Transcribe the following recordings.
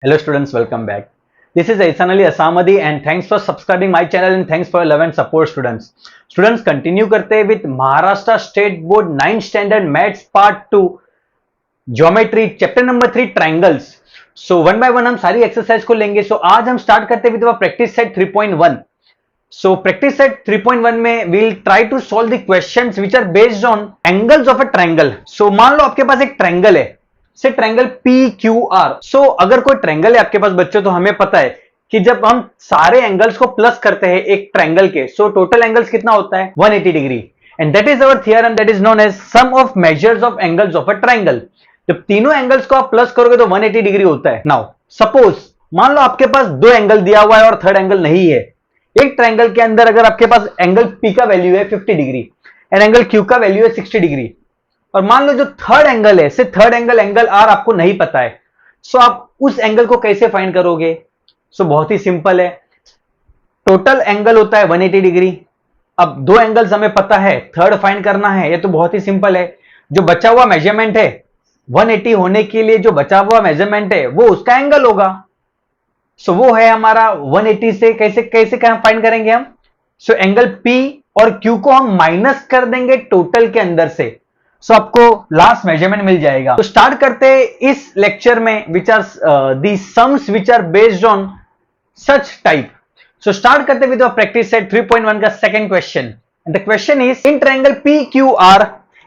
Hello students, welcome back. This is Ihsan Ali Asamadi and thanks for subscribing my channel and thanks for 11 support students. Students continue करते हैं with Maharashtra State Board 9th Standard Maths Part 2 Geometry Chapter number 3 Triangles. So one by one हम सारी exercise को लेंगे. So आज हम start करते हैं with practice set 3.1. So practice set 3.1 में we'll try to solve the questions which are based on angles of a triangle. So मान लो आपके पास एक ट्रायंगल है से ट्रायंगल PQR. सो अगर कोई ट्रायंगल है आपके पास बच्चों तो हमें पता है कि जब हम सारे एंगल्स को प्लस करते हैं एक ट्रायंगल के सो टोटल एंगल्स कितना होता है 180 degree and that is our theorem that is known as sum of measures of angles of a triangle. जब तीनों एंगल्स को आप प्लस करोगे तो 180 डिग्री होता है. नाउ सपोज मान लो आपके पास दो एंगल दिया हुआ है और थर्ड एंगल नहीं है. एक ट्रायंगल के अंदर अगर आपके पास एंगल P का वैल्यू है 50 डिग्री एंड एंगल Q का वैल्यू है 60 डिग्री और मान लो जो थर्ड एंगल है से थर्ड एंगल R आपको नहीं पता है. सो आप उस एंगल को कैसे फाइंड करोगे? सो बहुत ही सिंपल है. टोटल एंगल होता है 180 डिग्री. अब दो एंगल्स हमें पता है, थर्ड फाइंड करना है. ये तो बहुत ही सिंपल है. जो बचा हुआ मेजरमेंट है 180 होने के लिए जो बचा हुआ मेजरमेंट है वो उसका एंगल होगा. सो वो है हमारा 180 से कैसे कैसे फाइंड करेंगे हम? सो एंगल P और Q को हम माइनस कर देंगे टोटल के अंदर से. सो आपको लास्ट मेजरमेंट मिल जाएगा. तो स्टार्ट करते हैं इस लेक्चर में which are the sums which are based on such type. So start करते हैं विद प्रैक्टिस सेट 3.1 का second question. The question is in triangle PQR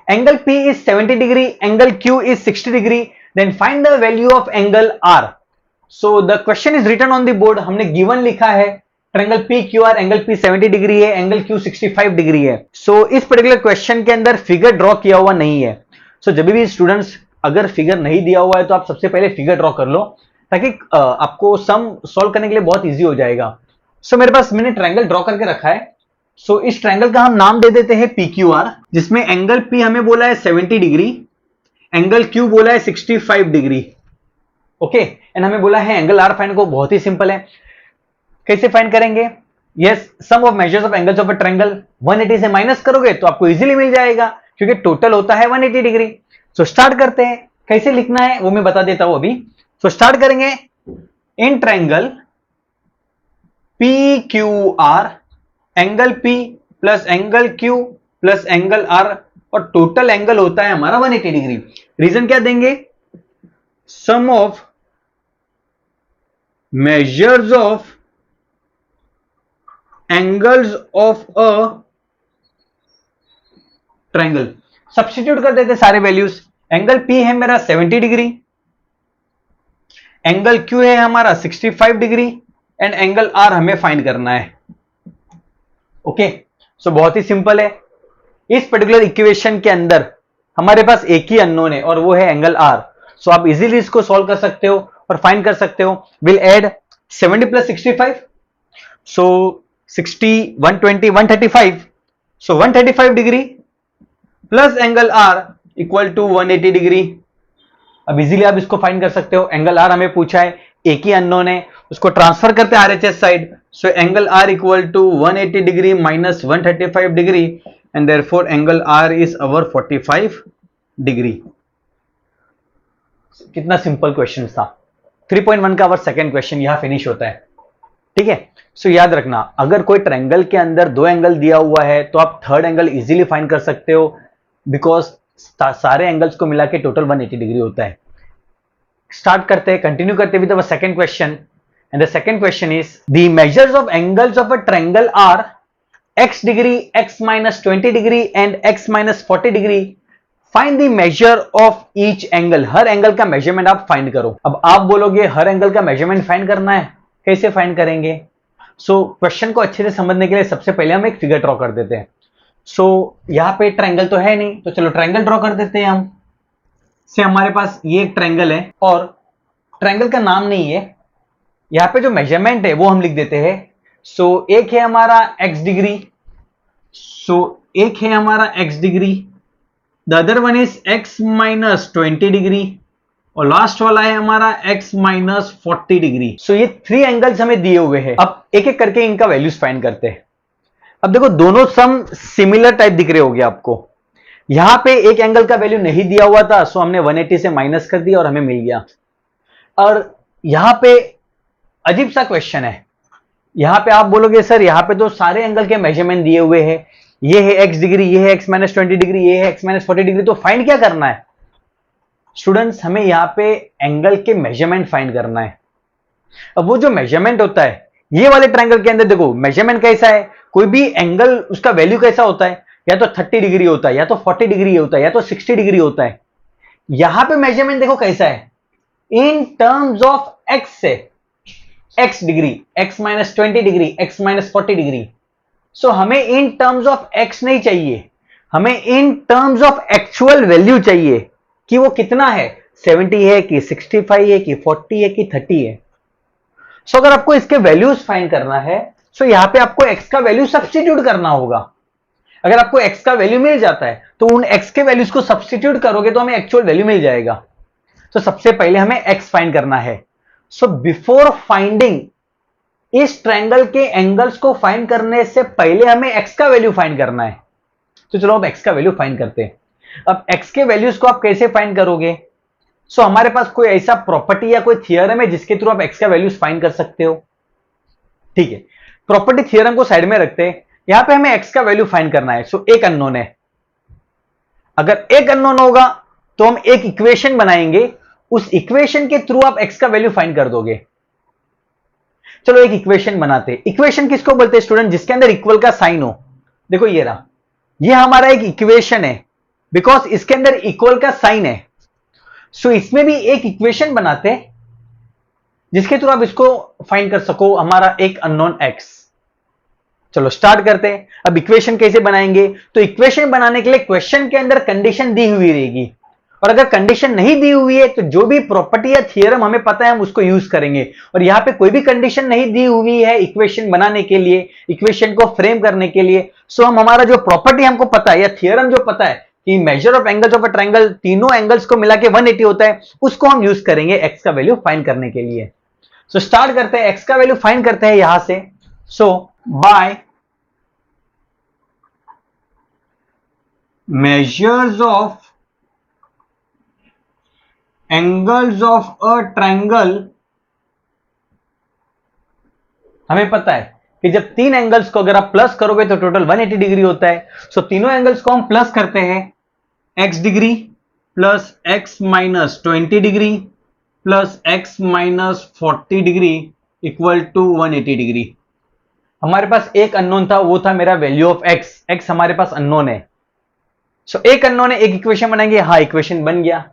angle P is 70 degree angle Q is 60 degree then find the value of angle R. So the question is written on the board. हमने given लिखा है triangle PQR angle P 70 degree है angle Q 65 degree है. सो इस particular question के अंदर figure draw किया हुआ नहीं है. सो जब भी स्टूडेंट्स अगर फिगर नहीं दिया हुआ है तो आप सबसे पहले फिगर ड्रॉ कर लो ताकि आपको सम सॉल्व करने के लिए बहुत इजी हो जाएगा. सो मेरे पास मैंने ट्रायंगल ड्रॉ करके रखा है. सो इस ट्रायंगल का हम नाम दे देते हैं PQR जिसमें एंगल P हमें बोला है 70 डिग्री एंगल Q बोला है 65 डिग्री. ओके एंड हमें बोला है एंगल R फाइंड को. बहुत ही सिंपल है. कैसे फाइंड करेंगे? Yes, sum of measures of angles of a triangle 180 से माइनस करोगे तो आपको इजीली मिल जाएगा क्योंकि टोटल होता है 180 डिग्री. सो स्टार्ट करते हैं. कैसे लिखना है वो मैं बता देता हूं अभी. सो स्टार्ट करेंगे in triangle PQR angle P plus angle Q plus angle R और टोटल एंगल होता है हमारा 180 डिग्री. रीजन क्या देंगे? Sum of measures of angles of a triangle. Substitute कर देते सारे वैल्यूज. एंगल P है मेरा 70 डिग्री एंगल Q है हमारा 65 डिग्री एंड एंगल R हमें फाइंड करना है. ओके सो बहुत ही सिंपल है. इस पर्टिकुलर इक्वेशन के अंदर हमारे पास एक ही अननोन है और वो है एंगल R. सो आप इजीली इसको सॉल्व कर सकते हो और फाइंड कर सकते हो. Will add 70 plus 65 so 60 120 135. So 135 degree plus angle R equal to 180 degree. अब इजीली आप इसको फाइंड कर सकते हो. एंगल R हमें पूछा है, एक ही अननोन है, उसको ट्रांसफर करते हैं RHS side. So angle R equal to 180 degree minus 135 degree and therefore angle R is our 45 degree. कितना सिंपल क्वेश्चन था. 3.1 का अवर सेकंड क्वेश्चन यहां फिनिश होता है. ठीक है. सो याद रखना अगर कोई ट्रायंगल के अंदर दो एंगल दिया हुआ है तो आप थर्ड एंगल इजीली फाइंड कर सकते हो बिकॉज सारे एंगल्स को मिला के टोटल 180 डिग्री होता है. स्टार्ट करते हैं, कंटिन्यू करते हैं with our second question and the second question is the measures of angles of a triangle are x degree x minus 20 degree and x minus 40 degree. Find the measure of each angle. हर angle का measurement आप find करो. अब आप बोलोगे हर angle का measurement find करना है, कैसे फाइंड करेंगे? सो क्वेश्चन को अच्छे से समझने के लिए सबसे पहले हम एक फिगर ड्रॉ कर देते हैं. सो यहां पे ट्रायंगल तो है नहीं तो चलो ट्रायंगल ड्रॉ कर देते हैं हम. से हमारे पास ये एक ट्रायंगल है और ट्रायंगल का नाम नहीं है. यहां पे जो मेजरमेंट है वो हम लिख देते हैं. सो एक है हमारा x डिग्री. सो एक है हमारा x degree. The other one is x minus 20 degree और लास्ट वाला है हमारा x माइनस 40 डिग्री. सो ये थ्री एंगल्स हमें दिए हुए हैं. अब एक एक करके इनका वैल्यूज फाइंड करते हैं. अब देखो दोनों सम सिमिलर टाइप दिख रहे होंगे आपको. यहां पे एक एंगल का वैल्यू नहीं दिया हुआ था सो हमने 180 से माइनस कर दिया और हमें मिल गया. और यहां पे अजीब सा क्वेश्चन है। यहां पे आप बोलोगे सर यहां पे तो सारे एंगल के मेजरमेंट दिए हुए हैं, ये है x डिग्री, ये है x-20 डिग्री, ये है x-40 डिग्री, तो फाइंड क्या करना है स्टूडेंट्स? हमें यहां पे एंगल के मेजरमेंट फाइंड करना है। अब वो जो मेजरमेंट होता है, ये वाले ट्रायंगल के अंदर देखो मेजरमेंट कैसा है, कोई भी एंगल उसका वैल्यू कैसा होता है, या तो 30 डिग्री होता है, या तो 40 डिग्री होता है, या तो 60 डिग्री होता है। यहां पे मेजरमेंट देखो कैसा है, इन टर्म्स ऑफ एक्स से, x degree, x-20 degree, x-40 degree. So हमें इन टर्म्स ऑफ एक्स नहीं चाहिए, हमें in terms of actual value चाहिए कि वो कितना है, 70 है कि 65 है कि 40 है कि 30 है। सो अगर आपको इसके वैल्यूज फाइंड करना है, सो यहां पे आपको x का वैल्यू सब्स्टिट्यूट करना होगा। अगर आपको x का वैल्यू मिल जाता है तो उन x के वैल्यूज को सब्स्टिट्यूट करोगे तो हमें एक्चुअल वैल्यू मिल जाएगा। तो सबसे पहले हमें x फाइंड करना है। सो बिफोर फाइंडिंग इस ट्रायंगल के एंगल्स को फाइंड करने से पहले हमें x का वैल्यू फाइंड करना है। तो चलो अब x का वैल्यू फाइंड करते हैं। अब x के वैल्यूज को आप कैसे फाइंड करोगे? सो हमारे पास कोई ऐसा प्रॉपर्टी या कोई थियरम है जिसके थ्रू आप x का वैल्यूज फाइंड कर सकते हो? ठीक है, प्रॉपर्टी थियरम को साइड में रखते हैं, यहां पे हमें x का वैल्यू फाइंड करना है। सो एक अननोन है, अगर एक अननोन होगा तो हम एक इक्वेशन बनाएंगे, उस इक्वेशन के थ्रू आप x का वैल्यू फाइंड कर दोगे। चलो एक इक्वेशन बनाते हैं। इक्वेशन किसको बोलते हैं स्टूडेंट? जिसके अंदर इक्वल का साइन हो। देखो ये रहा, ये हमारा एक इक्वेशन है, बिकॉज इसके अंदर इक्वल का साइन है। सो इसमें भी एक इक्वेशन बनाते हैं जिसके थ्रू आप इसको फाइंड कर सको, हमारा एक अननोन x। चलो स्टार्ट करते हैं। अब इक्वेशन कैसे बनाएंगे? तो इक्वेशन बनाने के लिए क्वेश्चन के अंदर कंडीशन दी हुई रहेगी, और अगर कंडीशन नहीं दी हुई है तो जो भी प्रॉपर्टी या थियरम हमें पता है हम उसको यूज करेंगे। और यहां पे कोई भी कंडीशन नहीं दी हुई है इक्वेशन बनाने के लिए, इक्वेशन को फ्रेम करने के लिए। सो हम हमारा जो प्रॉपर्टी हमको पता है या थियरम जो पता है कि major of angles of a triangle तीनों एंगल्स को मिला के 180 होता है, उसको हम यूज करेंगे एक्स का वैल्यू फाइंड करने के लिए। सो स्टार्ट करते हैं, एक्स का वैल्यू फाइंड करते हैं यहां से। सो bye measures of angles of a triangle, हमें पता है कि जब तीन एंगल्स को अगर आप प्लस करोगे तो टोटल 180 डिग्री होता है। सो तीनों एंगल्स को हम प्लस करते हैं, x degree plus x-20 degree plus x-40 degree equal to 180 degree. हमारे पास एक अननोन था, वो था मेरा वैल्यू ऑफ x। x हमारे पास अननोन है। सो एक अननोन है, एक इक्वेशन बनाएंगे। हाँ, इक्वेशन बन गया,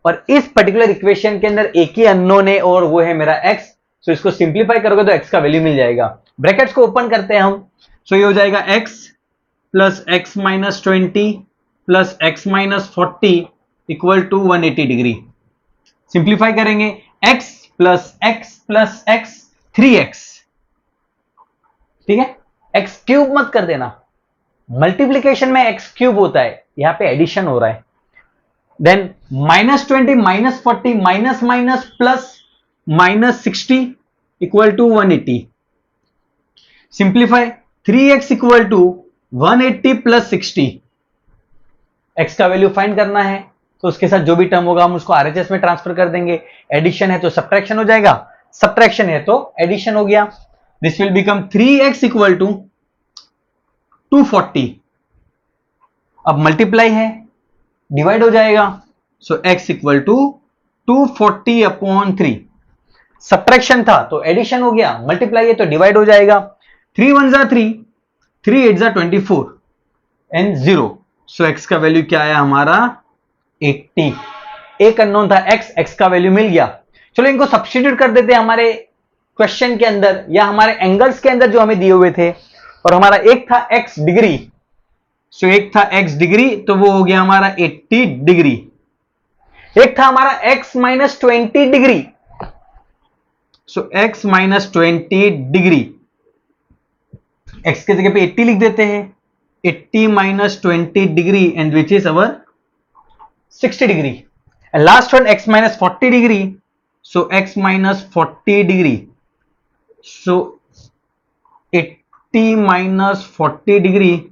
और इस पर्टिकुलर इक्वेशन के अंदर एक ही अननोन है और वो है मेरा x। सो इसको सिंप्लीफाई करोगे तो x का वैल्यू मिल जाएगा। ब्रैकेट्स को ओपन करते हैं हम। सो ये हो जाएगा x plus x-20 plus x-40 equal to 180 degree. Simplify करेंगे, x प्लस x 3x। ठीक है, x क्यूब मत कर देना, मल्टीप्लीकेशन में x क्यूब होता है, यहां पे एडिशन हो रहा है। Then -20 -40 minus minus plus -60 equal to 180। Simplify, 3x equal to 180 plus 60। x का वैल्यू फाइंड करना है तो उसके साथ जो भी टर्म होगा हम उसको RHS में ट्रांसफर कर देंगे। एडिशन है तो सब्ट्रैक्शन हो जाएगा, सब्ट्रैक्शन है तो एडिशन हो गया। This will become 3x equal to 240। अब मल्टीप्लाई है, डिवाइड हो जाएगा। So x equal to 240 upon 3। Subtraction था तो एडिशन हो गया, मल्टीप्लाई है तो डिवाइड हो जाएगा। 3 1 जा 3, 3 8 जा 24 एंड 0। सो x का वैल्यू क्या आया हमारा 80। एक अननोन था x, x का वैल्यू मिल गया। चलो इनको सब्स्टिट्यूट कर देते हैं हमारे क्वेश्चन के अंदर या हमारे एंगल्स के अंदर जो हमें दिए हुए थे। और हमारा एक था x डिग्री, सो एक था x डिग्री तो वो हो गया हमारा 80 डिग्री। एक था हमारा x-20 डिग्री, सो x-20 डिग्री, x के जगह पे 80 लिख देते हैं। 80-20 degree and which is our 60 degree. And last one x-40 degree, so x-40 degree, so 80-40 degree,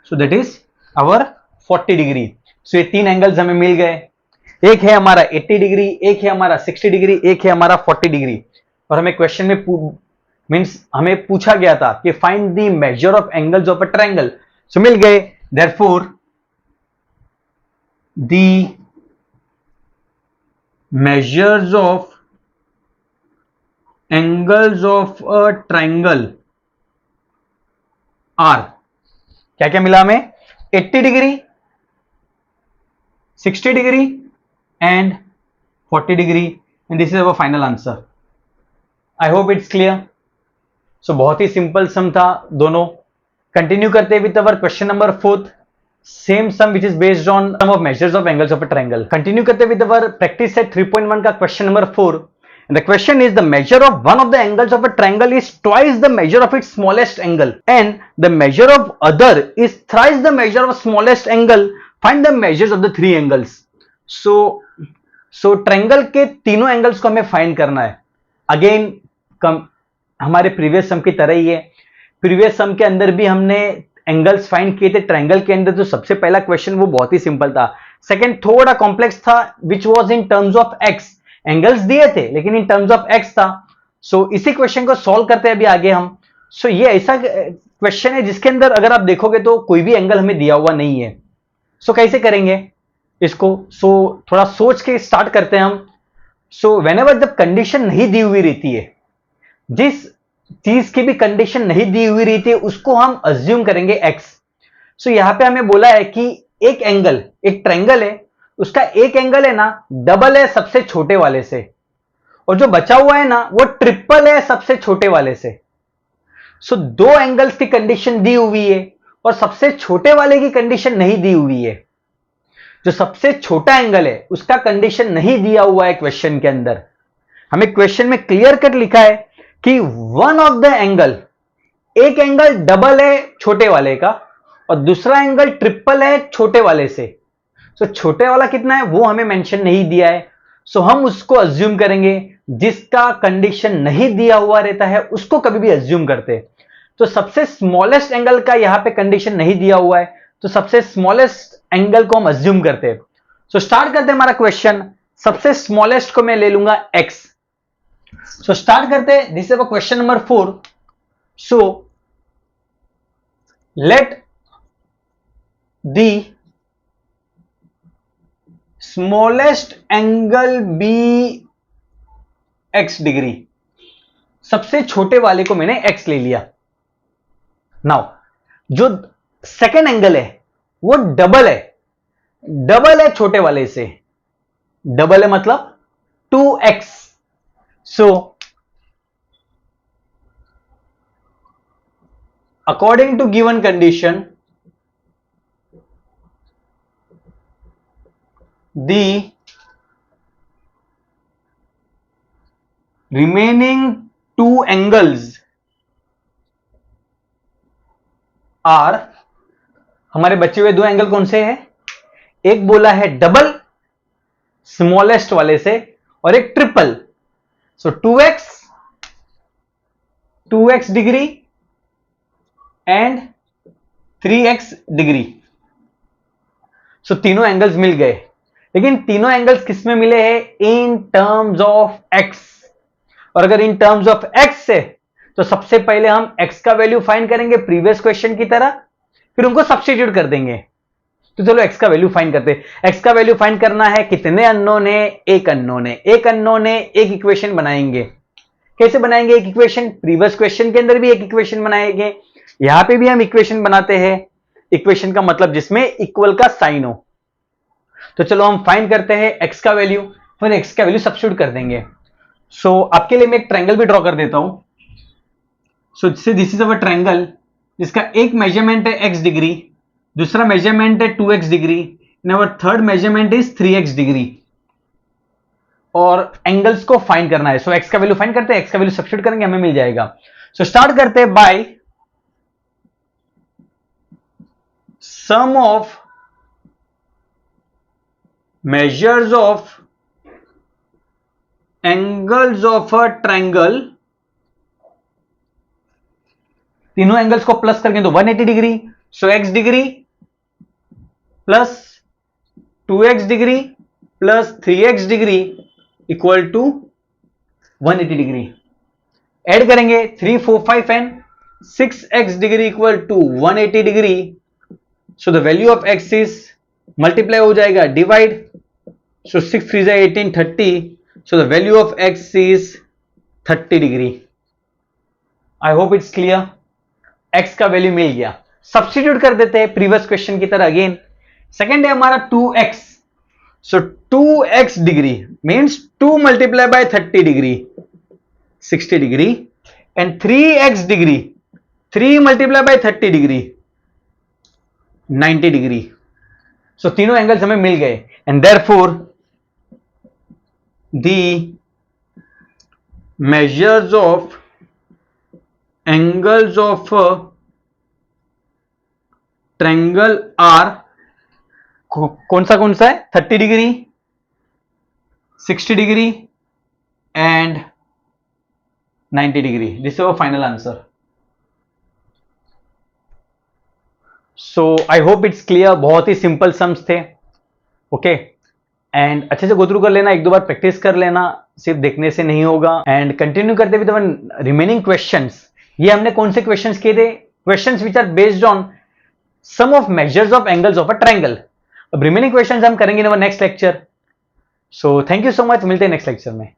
so that is our 40 degree. So ये तीन एंगल्स हमें मिल गए। एक है हमारा 80 डिग्री, एक है हमारा 60 डिग्री, एक है हमारा 40 डिग्री। और हमें क्वेश्चन में मींस हमें पूछा गया था कि find the measure of angles of a triangle. So मिल गए। Therefore the measures of angles of a triangle are, क्या क्या मिला हमें? 80 degree, 60 degree and 40 degree, and this is our final answer. I hope it's clear. So बहुत ही simple sum था दोनों। कंटिन्यू करते with our question number 4, same sum which is based on sum of measures of angles of a triangle. Continue करते with our practice set 3.1 का question number 4। And the question is, the measure of one of the angles of a triangle is twice the measure of its smallest angle, and the measure of other is thrice the measure of smallest angle. Find the measures of the three angles. So triangle के तीनों angles को हमें find करना है। Again हमारे previous सम की तरह ही है। प्रीवियस सम के अंदर भी हमने एंगल्स फाइंड किए थे ट्रायंगल के अंदर। तो सबसे पहला क्वेश्चन वो बहुत ही सिंपल था। सेकंड थोड़ा कॉम्प्लेक्स था, which was in terms of x. Angles दिए थे लेकिन इन टर्म्स ऑफ एक्स था। सो इसी क्वेश्चन को सॉल्व करते हैं अभी आगे हम। सो ये ऐसा क्वेश्चन है जिसके अंदर अगर आप देखोगे तो कोई भी एंगल हमें दिया हुआ नहीं है। सो कैसे करेंगे इसको? सो थोड़ा सोच के स्टार्ट करते हैं हम। सो व्हेनेवर जब कंडीशन नहीं दी हुई रहती है, जिस चीज की भी कंडीशन नहीं दी हुई रहती है, उसको हम अज्यूम करेंगे एक्स। सो यहां पे हमें बोला है कि एक एंगल, एक ट्रायंगल है, उसका एक एंगल है ना डबल है सबसे छोटे वाले से, और जो बचा हुआ है ना वो ट्रिपल है सबसे छोटे वाले से। सो दो एंगल्स की कंडीशन दी हुई है और सबसे छोटे वाले की कंडीशन नहीं दी हुई है। जो सबसे छोटा एंगल है उसका कंडीशन नहीं दिया हुआ है क्वेश्चन के अंदर। हमें क्वेश्चन में क्लियर कट लिखा है कि वन ऑफ द एंगल, एक एंगल डबल है छोटे वाले का और दूसरा एंगल ट्रिपल है छोटे वाले से। सो छोटे वाला कितना है वो हमें मेंशन नहीं दिया है। सो हम उसको अज्यूम करेंगे। जिसका कंडीशन नहीं दिया हुआ रहता है उसको कभी भी अज्यूम करते हैं। तो सबसे स्मॉलेस्ट एंगल का यहां पे कंडीशन नहीं दिया हुआ है, तो सबसे स्मॉलेस्ट एंगल को हम अज्यूम करते हैं। सो स्टार्ट करते हैं हमारा क्वेश्चन। सबसे स्मॉलेस्ट को मैं ले लूंगा एक्स। सो स्टार्ट करते हैं। This is question number 4। So let the smallest angle be x degree. सबसे छोटे वाले को मैंने एक्स ले लिया। नाउ जो सेकेंड एंगल है वो डबल है, डबल है छोटे वाले से। डबल है मतलब 2x। So according to given condition, the remaining two angles are, हमारे बचे हुए दो एंगल कौन से हैं? एक बोला है डबल स्मॉलेस्ट वाले से और एक triple. So 2x degree and 3x degree. So तीनों एंगल्स मिल गए, लेकिन तीनों एंगल्स किस में मिले हैं? इन टर्म्स ऑफ एक्स। और अगर इन टर्म्स ऑफ एक्स है तो सबसे पहले हम एक्स का वैल्यू फाइंड करेंगे प्रीवियस क्वेश्चन की तरह, फिर उनको सब्स्टिट्यूट कर देंगे। तो चलो एक्स का वैल्यू फाइंड करते हैं। एक्स का वैल्यू फाइंड करना है, कितने अननोन है? एक अननोन है। एक अननोन है, एक इक्वेशन बनाएंगे। कैसे बनाएंगे एक इक्वेशन? प्रीवियस क्वेश्चन के अंदर भी एक इक्वेशन बनाएंगे, यहां पे भी हम इक्वेशन बनाते हैं। इक्वेशन का मतलब जिसमें इक्वल का साइन हो। तो चलो हम फाइंड करते हैं एक्स का वैल्यू, फिर एक्स का वैल्यू सब्स्टिट्यूट कर देंगे। सो आपके लिए मैं एक ट्रायंगल भी ड्रॉ कर देता हूं। So this is our triangle, जिसका एक मेजरमेंट है x डिग्री, दूसरा मेजरमेंट है 2x degree, and our third measurement is 3x degree. और एंगल्स को फाइंड करना है। सो एक्स का वैल्यू फाइंड करते हैं, एक्स का वैल्यू सब्स्टिट्यूट करेंगे, हमें मिल जाएगा। सो स्टार्ट करते हैं by sum of measures of angles of a triangle। तीनों एंगल्स को प्लस करके तो 180 degree. So x degree plus 2x degree plus 3x degree equal to 180 degree. Add करेंगे 3 4 5 and 6x degree equal to 180 degree. So the value of x is multiply हो जाएगा divide. So 6 3 18 30। So the value of x is 30 degree. I hope it's clear. x का value मिल गया। Substitute कर देते हैं previous question की तरह again. Second है हमारा 2x। So 2x degree means 2 multiply by 30 degree 60 degree and 3x degree 3 multiply by 30 degree 90 degree. So तीनों एंगल्स हमें मिल गए and therefore the measures of angles of triangle are कौन सा है 30 degree 60 degree and 90 degree. This is our final answer. So I hope it's clear. बहुत ही simple sums थे। ओके एंड अच्छे से गो थ्रू कर लेना, एक दो बार प्रैक्टिस कर लेना, सिर्फ देखने से नहीं होगा। एंड कंटिन्यू करते विद रिमेनिंग क्वेश्चंस। ये हमने कौन से क्वेश्चंस किए थे? Questions which are based on sum of measures of angles of a triangle. अब रिमेनिंग क्वेश्चंस हम करेंगे in our next lecture. So thank you so much. मिलते हैं नेक्स्ट लेक्चर में।